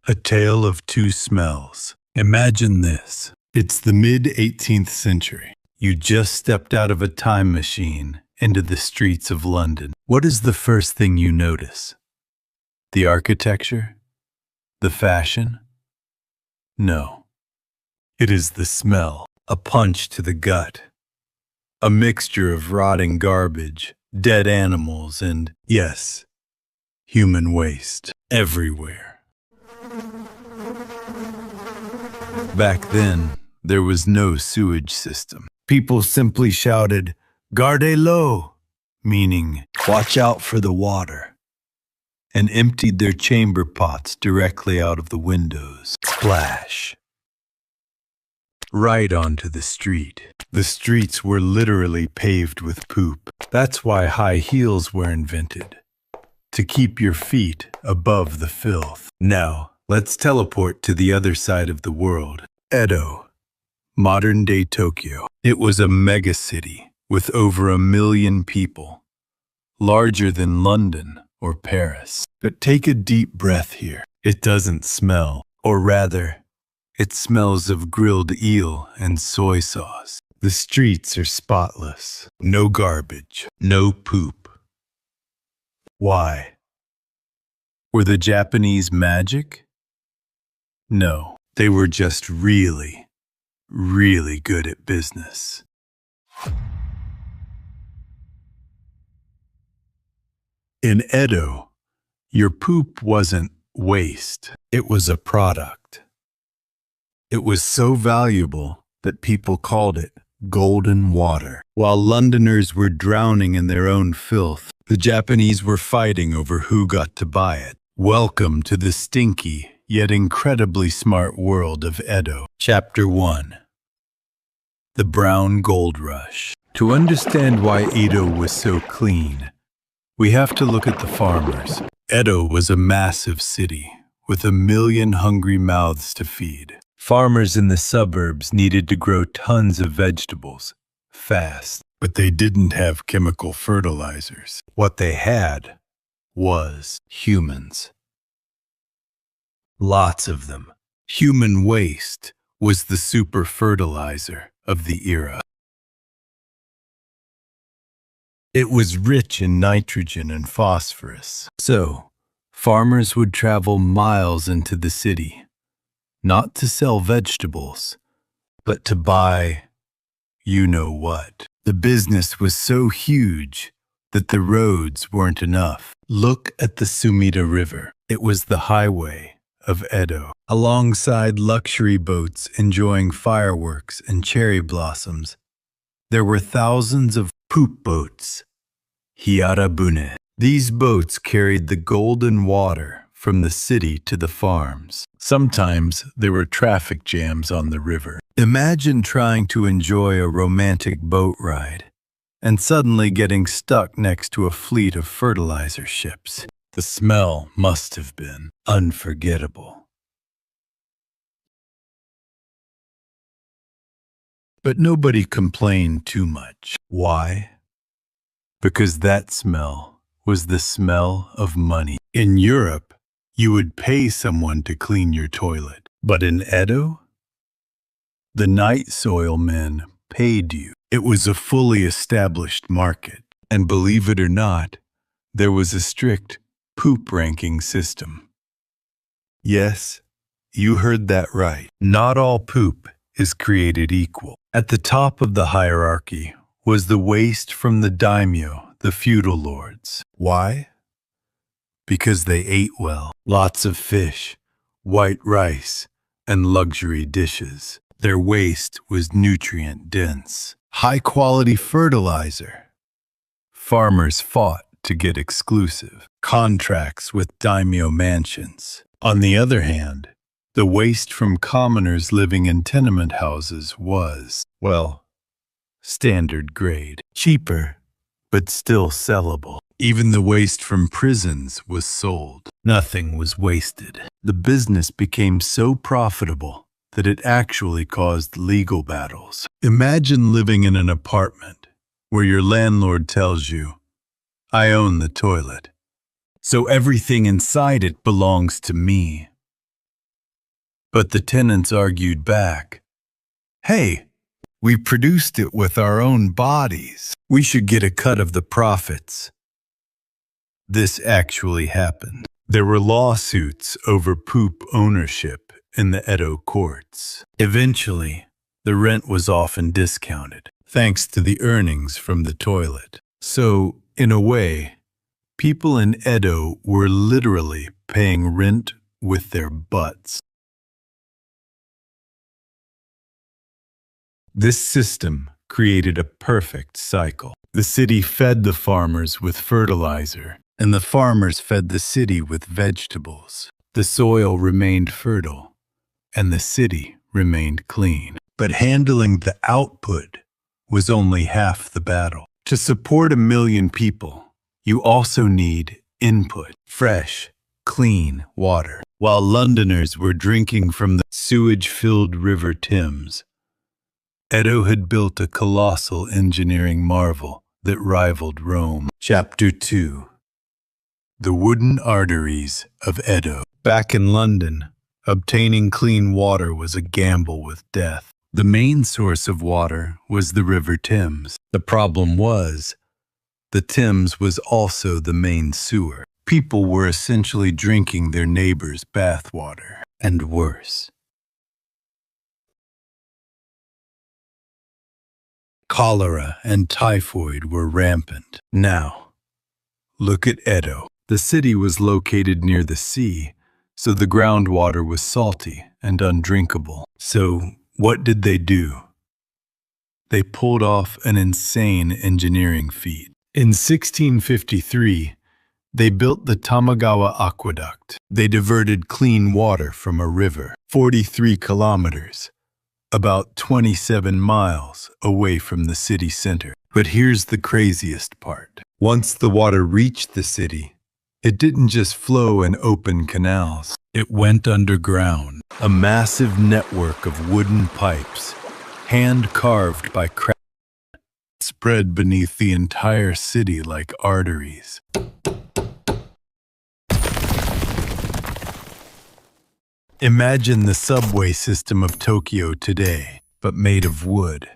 A Tale of Two Smells. Imagine this. It's the mid-18th century. You just stepped out of a time machine into the streets of London. What is the first thing you notice? The architecture? The fashion? No. It is the smell. A punch to the gut. A mixture of rotting garbage, dead animals, and, yes, human waste everywhere. Back then, there was no sewage system. People simply shouted, "Garde l'eau," meaning, "Watch out for the water," and emptied their chamber pots directly out of the windows. Splash! Right onto the street. The streets were literally paved with poop. That's why high heels were invented, to keep your feet above the filth. Now, let's teleport to the other side of the world. Edo, modern-day Tokyo. It was a megacity with over 1 million people, larger than London or Paris. But take a deep breath here. It doesn't smell, or rather, it smells of grilled eel and soy sauce. The streets are spotless. No garbage. No poop. Why? Were the Japanese magic? No, they were just really, really good at business. In Edo, your poop wasn't waste. It was a product. It was so valuable that people called it golden water. While Londoners were drowning in their own filth, the Japanese were fighting over who got to buy it. Welcome to the stinky, yet incredibly smart world of Edo. Chapter 1. The Brown Gold Rush. To understand why Edo was so clean, we have to look at the farmers. Edo was a massive city with 1 million hungry mouths to feed. Farmers in the suburbs needed to grow tons of vegetables, fast, but they didn't have chemical fertilizers. What they had was humans. Lots of them. Human waste was the super fertilizer of the era. It was rich in nitrogen and phosphorus. So, farmers would travel miles into the city, not to sell vegetables, but to buy you-know-what. The business was so huge that the roads weren't enough. Look at the Sumida River. It was the highway of Edo. Alongside luxury boats enjoying fireworks and cherry blossoms, there were thousands of poop boats, hiarabune. These boats carried the golden water from the city to the farms. Sometimes there were traffic jams on the river. Imagine trying to enjoy a romantic boat ride and suddenly getting stuck next to a fleet of fertilizer ships. The smell must have been unforgettable. But nobody complained too much. Why? Because that smell was the smell of money. In Europe, you would pay someone to clean your toilet. But in Edo, the night soil men paid you. It was a fully established market. And believe it or not, there was a strict poop ranking system. Yes, you heard that right. Not all poop is created equal. At the top of the hierarchy was the waste from the daimyo, the feudal lords. Why? Because they ate well. Lots of fish, white rice, and luxury dishes. Their waste was nutrient-dense. High-quality fertilizer. Farmers fought to get exclusive contracts with daimyo mansions. On the other hand, the waste from commoners living in tenement houses was, well, standard grade. Cheaper, but still sellable. Even the waste from prisons was sold. Nothing was wasted. The business became so profitable that it actually caused legal battles. Imagine living in an apartment where your landlord tells you, "I own the toilet, so everything inside it belongs to me." But the tenants argued back. Hey, we produced it with our own bodies. We should get a cut of the profits. This actually happened. There were lawsuits over poop ownership in the Edo courts. Eventually, the rent was often discounted, thanks to the earnings from the toilet. So, in a way, people in Edo were literally paying rent with their butts. This system created a perfect cycle. The city fed the farmers with fertilizer, and the farmers fed the city with vegetables. The soil remained fertile, and the city remained clean. But handling the output was only half the battle. To support 1 million people, you also need input, fresh, clean water. While Londoners were drinking from the sewage-filled River Thames, Edo had built a colossal engineering marvel that rivaled Rome. Chapter 2. The Wooden Arteries of Edo. Back in London, obtaining clean water was a gamble with death. The main source of water was the River Thames. The problem was, the Thames was also the main sewer. People were essentially drinking their neighbor's bathwater, and worse. Cholera and typhoid were rampant. Now, look at Edo. The city was located near the sea, so the groundwater was salty and undrinkable. So, what did they do? They pulled off an insane engineering feat. In 1653, they built the Tamagawa Aqueduct. They diverted clean water from a river, 43 kilometers, about 27 miles away from the city center. But here's the craziest part. Once the water reached the city, it didn't just flow in open canals. It went underground. A massive network of wooden pipes, hand-carved by craftsmen, spread beneath the entire city like arteries. Imagine the subway system of Tokyo today, but made of wood,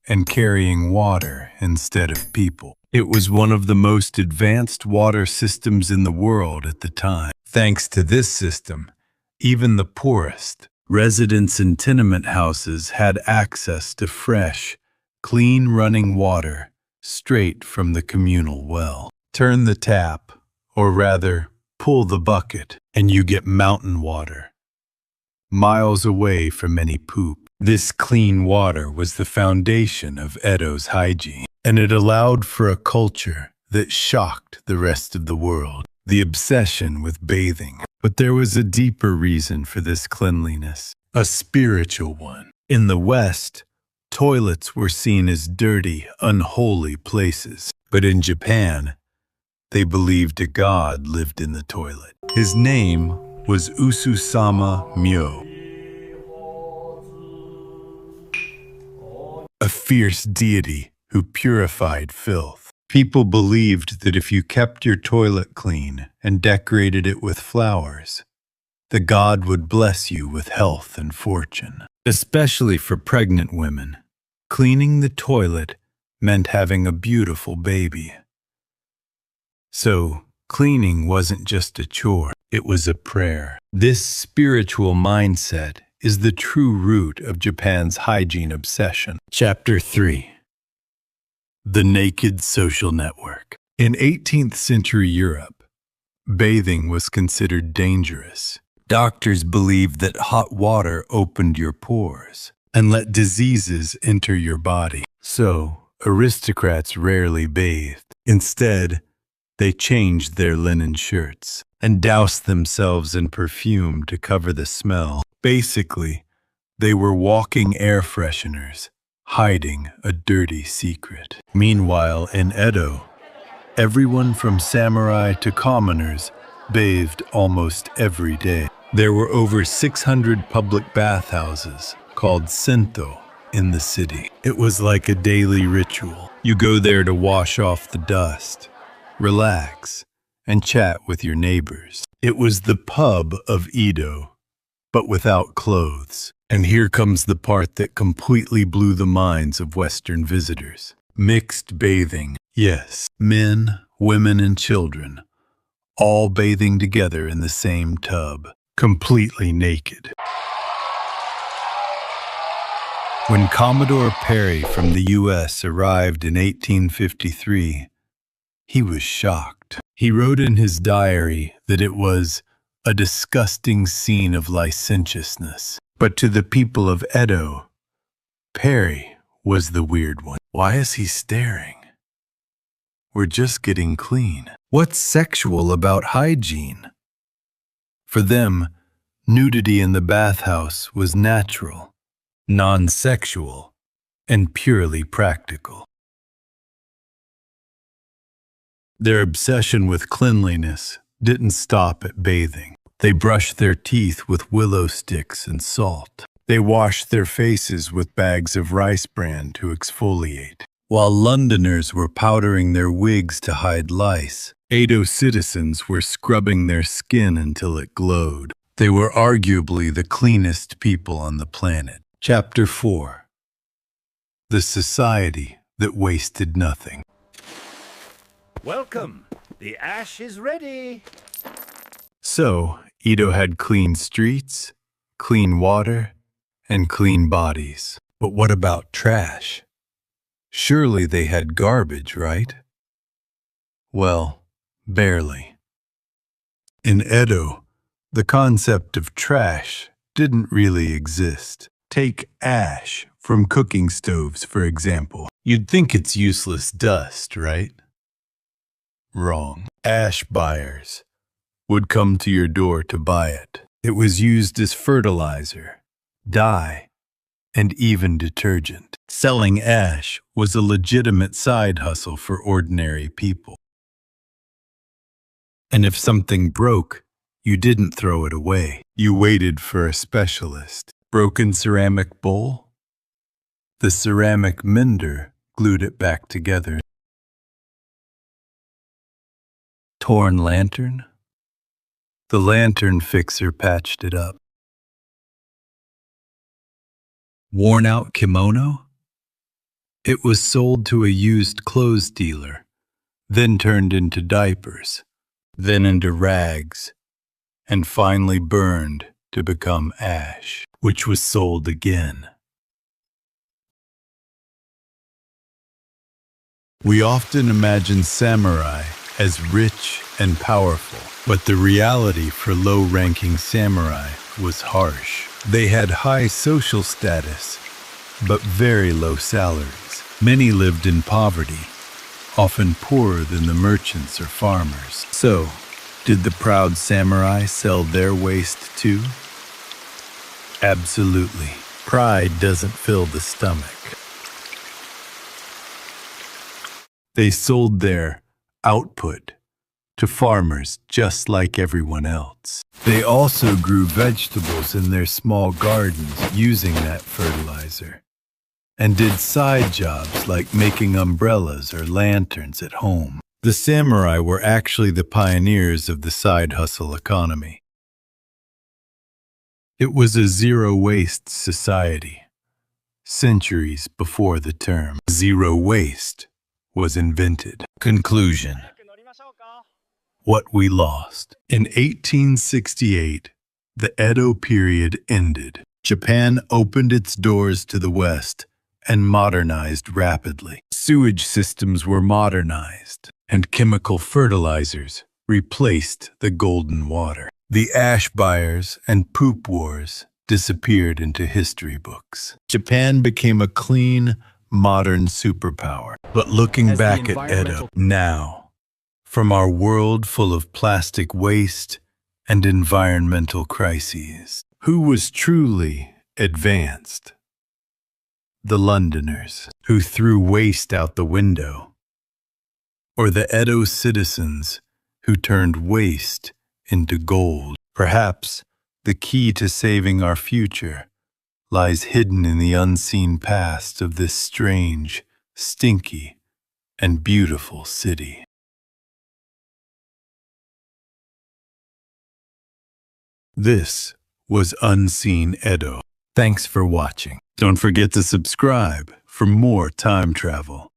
and carrying water instead of people. It was one of the most advanced water systems in the world at the time. Thanks to this system, even the poorest residents in tenement houses had access to fresh, clean running water straight from the communal well. Turn the tap, or rather, pull the bucket, and you get mountain water, miles away from any poop. This clean water was the foundation of Edo's hygiene, and it allowed for a culture that shocked the rest of the world, the obsession with bathing. But there was a deeper reason for this cleanliness, a spiritual one. In the West, toilets were seen as dirty, unholy places. But in Japan, they believed a god lived in the toilet. His name was Ususama Myo, a fierce deity who purified filth. People believed that if you kept your toilet clean and decorated it with flowers, the god would bless you with health and fortune. Especially for pregnant women, cleaning the toilet meant having a beautiful baby. So, cleaning wasn't just a chore, it was a prayer. This spiritual mindset is the true root of Japan's hygiene obsession. Chapter 3. The Naked Social Network. In 18th century Europe, bathing was considered dangerous. Doctors believed that hot water opened your pores and let diseases enter your body. So, aristocrats rarely bathed. Instead, they changed their linen shirts and doused themselves in perfume to cover the smell. Basically, they were walking air fresheners, hiding a dirty secret. Meanwhile, in Edo, everyone from samurai to commoners bathed almost every day. There were over 600 public bathhouses called sento in the city. It was like a daily ritual. You go there to wash off the dust, relax, and chat with your neighbors. It was the pub of Edo, but without clothes. And here comes the part that completely blew the minds of Western visitors. Mixed bathing. Yes, men, women, and children, all bathing together in the same tub, completely naked. When Commodore Perry from the U.S. arrived in 1853, he was shocked. He wrote in his diary that it was a disgusting scene of licentiousness. But to the people of Edo, Perry was the weird one. Why is he staring? We're just getting clean. What's sexual about hygiene? For them, nudity in the bathhouse was natural, non-sexual, and purely practical. Their obsession with cleanliness didn't stop at bathing. They brushed their teeth with willow sticks and salt. They washed their faces with bags of rice bran to exfoliate. While Londoners were powdering their wigs to hide lice, Edo citizens were scrubbing their skin until it glowed. They were arguably the cleanest people on the planet. Chapter 4. The Society That Wasted Nothing. Welcome. The ash is ready. So, Edo had clean streets, clean water, and clean bodies. But what about trash? Surely they had garbage, right? Well, barely. In Edo, the concept of trash didn't really exist. Take ash from cooking stoves, for example. You'd think it's useless dust, right? Wrong. Ash buyers would come to your door to buy it. It was used as fertilizer, dye, and even detergent. Selling ash was a legitimate side hustle for ordinary people. And if something broke, you didn't throw it away. You waited for a specialist. Broken ceramic bowl? The ceramic mender glued it back together. Torn lantern? The lantern fixer patched it up. Worn-out kimono? It was sold to a used clothes dealer, then turned into diapers, then into rags, and finally burned to become ash, which was sold again. We often imagine samurai as rich and powerful, but the reality for low-ranking samurai was harsh. They had high social status, but very low salaries. Many lived in poverty, often poorer than the merchants or farmers. So, did the proud samurai sell their waste too? Absolutely. Pride doesn't fill the stomach. They sold their output to farmers just like everyone else. They also grew vegetables in their small gardens using that fertilizer, and did side jobs like making umbrellas or lanterns at home. The samurai were actually the pioneers of the side hustle economy. It was a zero-waste society, centuries before the term zero waste was invented. Conclusion. What we lost. In 1868, the Edo period ended. Japan opened its doors to the West and modernized rapidly. Sewage systems were modernized, and chemical fertilizers replaced the golden water. The ash buyers and poop wars disappeared into history books. Japan became a clean, modern superpower. But looking back at Edo now, from our world full of plastic waste and environmental crises, who was truly advanced? The Londoners, who threw waste out the window, or the Edo citizens who turned waste into gold? Perhaps the key to saving our future lies hidden in the unseen past of this strange, stinky, and beautiful city. This was Unseen Edo. Thanks for watching. Don't forget to subscribe for more time travel.